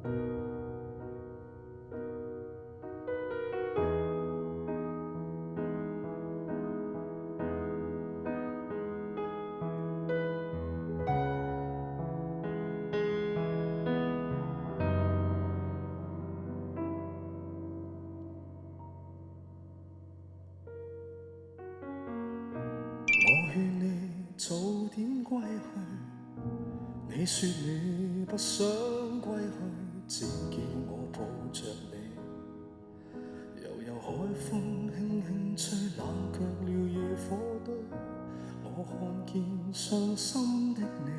我勸你早點歸去，你說你不想歸去，只叫我抱着你。悠悠海風輕輕吹，冷卻了野火堆。我看見傷心的你，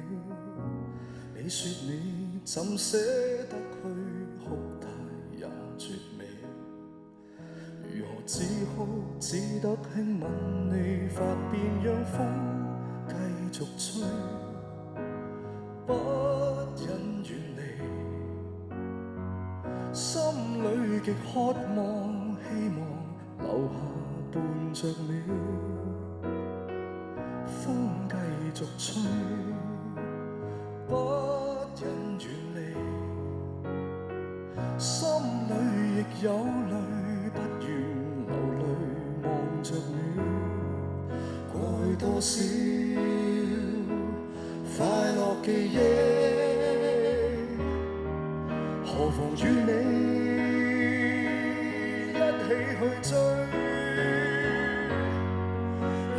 你說你怎捨得去，哭態也絕美。如何只好只得輕吻你髮邊，讓風繼續吹，不忍遠離，心裏極渴望，希望留下伴着你，風繼續吹，不忍遠離，心裏亦有淚，不願流淚望着你。過去多少快樂記憶，何妨與你一起去追，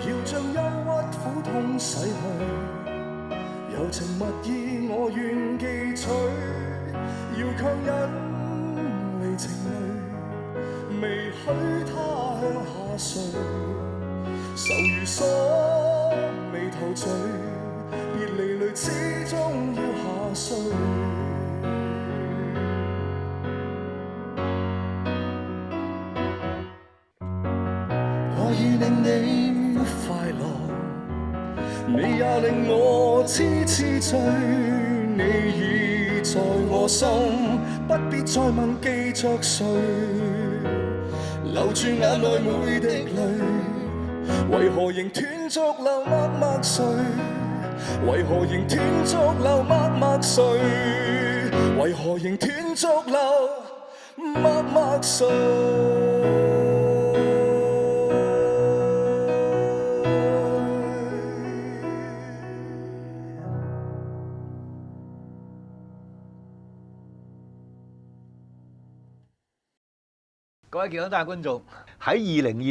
要將憂鬱苦痛洗去，柔情蜜意我願記取，要強忍離情淚，未許他向下垂，愁如鎖眉頭聚，別離淚始終要下垂。我已令你快樂，你也令我痴痴醉，你已在我心，不必再問記着誰，留住眼內每滴淚，為何仍斷續流默默垂？為何仍斷續流默默垂？為何仍斷續流默默垂？各位健康大觀眾，喺2026